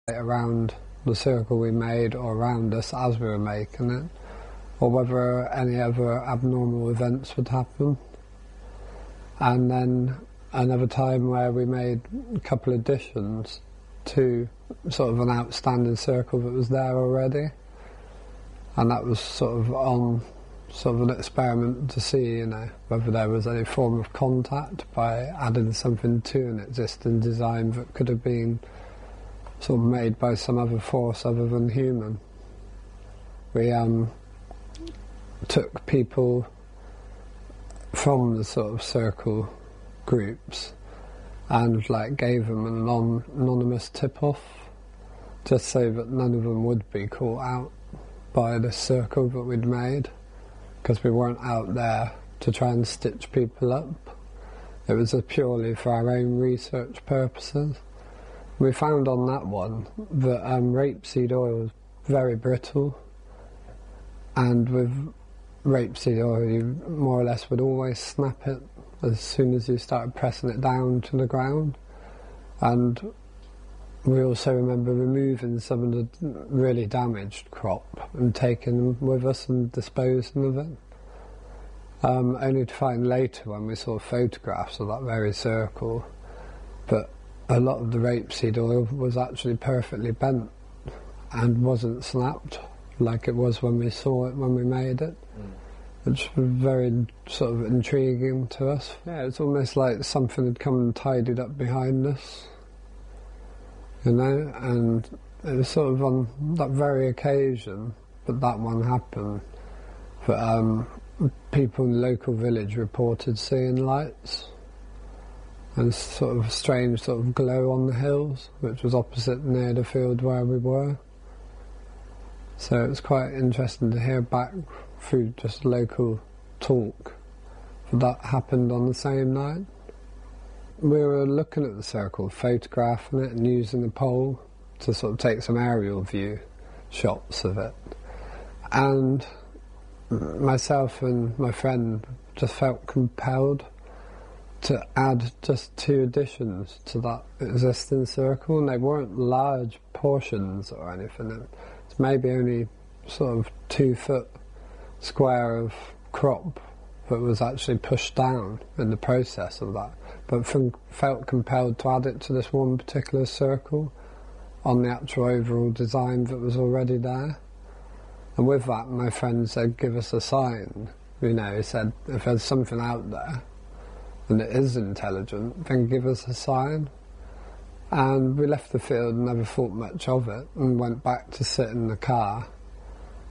around the circle we made or around us as we were making it, or whether any other abnormal events would happen. And then another time where we made a couple of additions to sort of an outstanding circle that was there already, and that was sort of on sort of an experiment to see, you know, whether there was any form of contact by adding something to an existing design that could have been sort of made by some other force other than human. We took people from the sort of circle groups and like gave them an anonymous tip-off, just so that none of them would be caught out by the circle that we'd made, because we weren't out there to try and stitch people up. It was purely for our own research purposes. We found on that one that rapeseed oil is very brittle, and with rapeseed oil you more or less would always snap it as soon as you started pressing it down to the ground. And we also remember removing some of the really damaged crop and taking them with us and disposing of it. Only to find later, when we saw photographs of that very circle, that a lot of the rapeseed oil was actually perfectly bent and wasn't snapped like it was when we saw it when we made it, which was very sort of intriguing to us. Yeah, it's almost like something had come and tidied up behind us, you know, and it was sort of on that very occasion that that one happened, that people in the local village reported seeing lights and sort of a strange sort of glow on the hills, which was opposite near the field where we were. So it's quite interesting to hear back through just local talk that happened on the same night. We were looking at the circle, photographing it and using the pole to sort of take some aerial view shots of it. And myself and my friend just felt compelled to add just 2 additions to that existing circle, and they weren't large portions or anything. It's maybe only sort of 2 foot square of crop that was actually pushed down in the process of that, but felt compelled to add it to this one particular circle on the actual overall design that was already there. And with that, my friend said, give us a sign. You know, he said, if there's something out there and it is intelligent, then give us a sign. And we left the field and never thought much of it, and went back to sit in the car.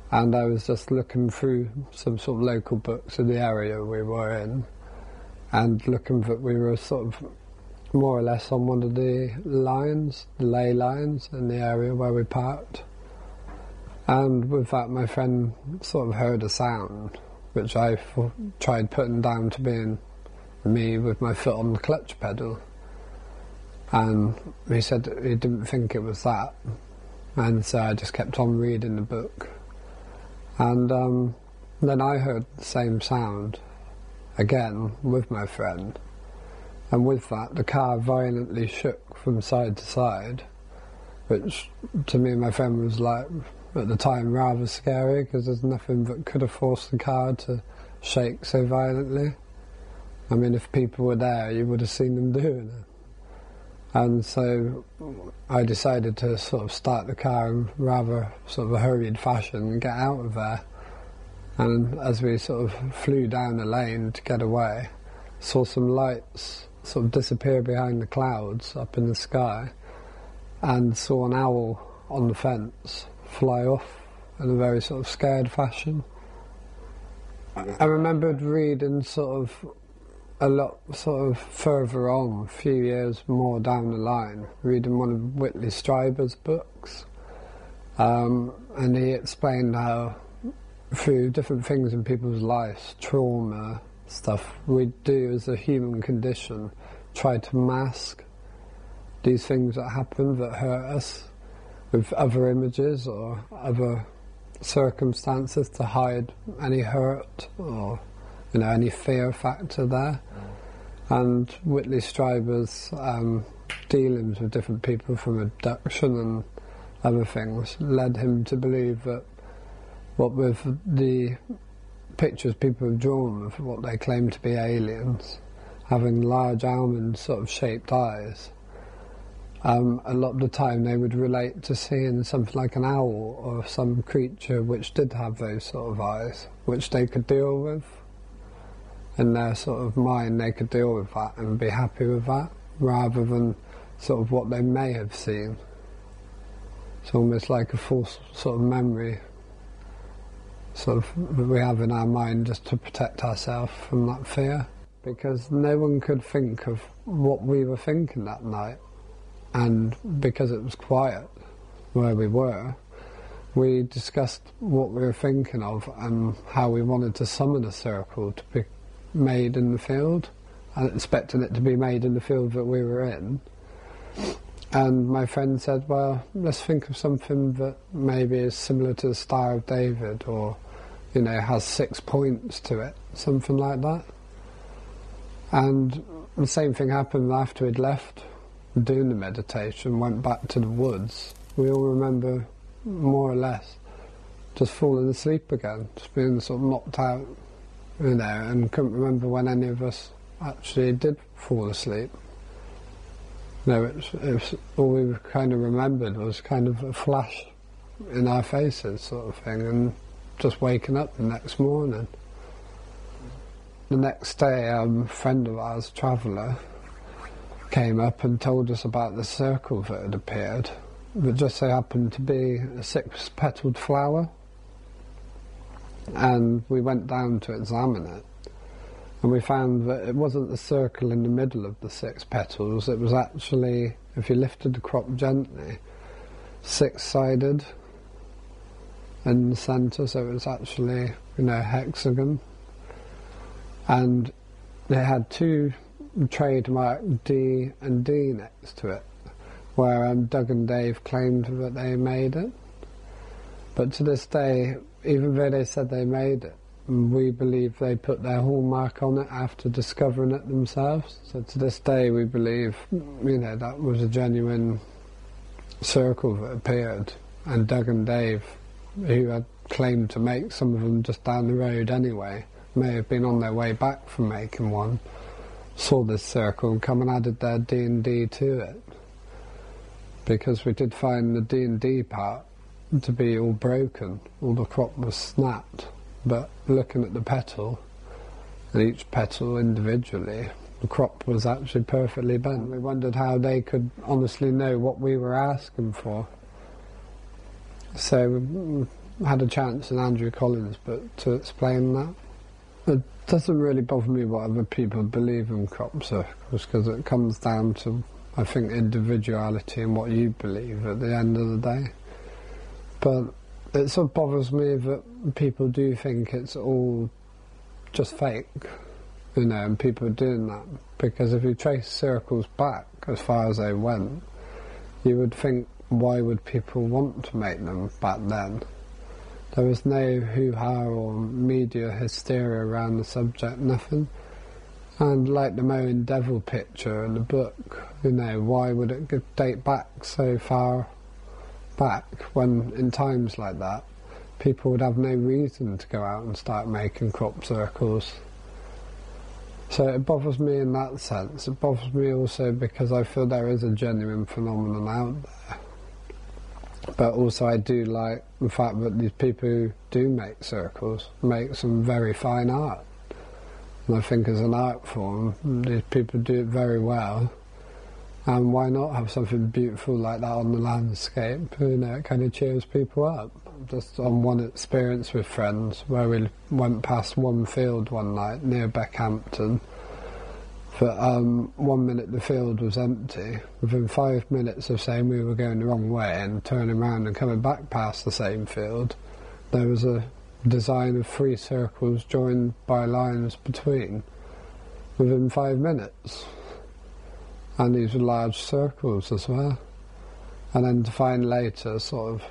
And I was just looking through some sort of local books in the area we were in, and looking that we were sort of more or less on one of the lines, the ley lines in the area where we parked. And with that, my friend sort of heard a sound, which I tried putting down to being me with my foot on the clutch pedal. And he said he didn't think it was that. And so I just kept on reading the book. And then I heard the same sound again with my friend. And with that, the car violently shook from side to side, which to me and my friend was like, at the time, rather scary, because there's nothing that could have forced the car to shake so violently. I mean, if people were there, you would have seen them doing it. And so I decided to sort of start the car in rather sort of a hurried fashion and get out of there. And as we sort of flew down the lane to get away, saw some lights sort of disappear behind the clouds up in the sky, and saw an owl on the fence fly off in a very sort of scared fashion. I remembered reading sort of a lot sort of further on, a few years more down the line, reading one of Whitley Strieber's books, and he explained how through different things in people's lives, trauma, stuff, we do as a human condition try to mask these things that happen that hurt us with other images or other circumstances to hide any hurt or, you know, any fear factor there. And Whitley Strieber's dealings with different people from abduction and other things led him to believe that what with the pictures people have drawn of what they claim to be aliens, having large almond sort of shaped eyes, a lot of the time they would relate to seeing something like an owl or some creature which did have those sort of eyes, which they could deal with. In their sort of mind they could deal with that and be happy with that, rather than sort of what they may have seen. It's almost like a false sort of memory sort of that we have in our mind just to protect ourselves from that fear. Because no one could think of what we were thinking that night, and because it was quiet where we were, we discussed what we were thinking of and how we wanted to summon a circle to be made in the field, and expecting it to be made in the field that we were in. And my friend said, well, let's think of something that maybe is similar to the Star of David, or, you know, has 6 points to it, something like that. And the same thing happened after we'd left doing the meditation, went back to the woods. We all remember, more or less, just falling asleep again, just being sort of knocked out, you know, and couldn't remember when any of us actually did fall asleep. No, it was all we kind of remembered was kind of a flash in our faces sort of thing, and just waking up the next morning. The next day, a friend of ours, a traveller, came up and told us about the circle that had appeared. It just so happened to be a 6-petalled flower, and we went down to examine it, and we found that it wasn't the circle in the middle of the 6 petals. It was actually, if you lifted the crop gently, 6-sided in the centre, so it was actually, you know, a hexagon. And it had 2 trademark D and D next to it, where Doug and Dave claimed that they made it. But to this day, even though they said they made it, we believe they put their hallmark on it after discovering it themselves. So to this day we believe, you know, that was a genuine circle that appeared, and Doug and Dave, who had claimed to make some of them just down the road anyway, may have been on their way back from making one, saw this circle and come and added their D&D to it. Because we did find the D&D part to be all broken, all the crop was snapped, but looking at the petal, and each petal individually, the crop was actually perfectly bent. We wondered how they could honestly know what we were asking for. So we had a chance in Andrew Collins' book to explain that. It doesn't really bother me what other people believe in crop circles, because it comes down to, I think, individuality and what you believe at the end of the day. But it sort of bothers me that people do think it's all just fake, you know, and people are doing that. Because if you trace circles back as far as they went, you would think, why would people want to make them back then? There was no hoo-ha or media hysteria around the subject, nothing. And like the Mowing Devil picture in the book, you know, why would it date back so far back when in times like that people would have no reason to go out and start making crop circles? So it bothers me in that sense. It bothers me also because I feel there is a genuine phenomenon out there. But also I do like the fact that these people who do make circles make some very fine art. And I think as an art form, these people do it very well. And why not have something beautiful like that on the landscape? You know, it kind of cheers people up. Just on one experience with friends where we went past one field one night near Beckhampton. For 1 minute the field was empty. Within 5 minutes of saying we were going the wrong way and turning around and coming back past the same field, there was a design of 3 circles joined by lines between within 5 minutes. And these were large circles as well. And then to find later, sort of,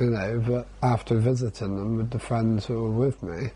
you know, that after visiting them with the friends who were with me,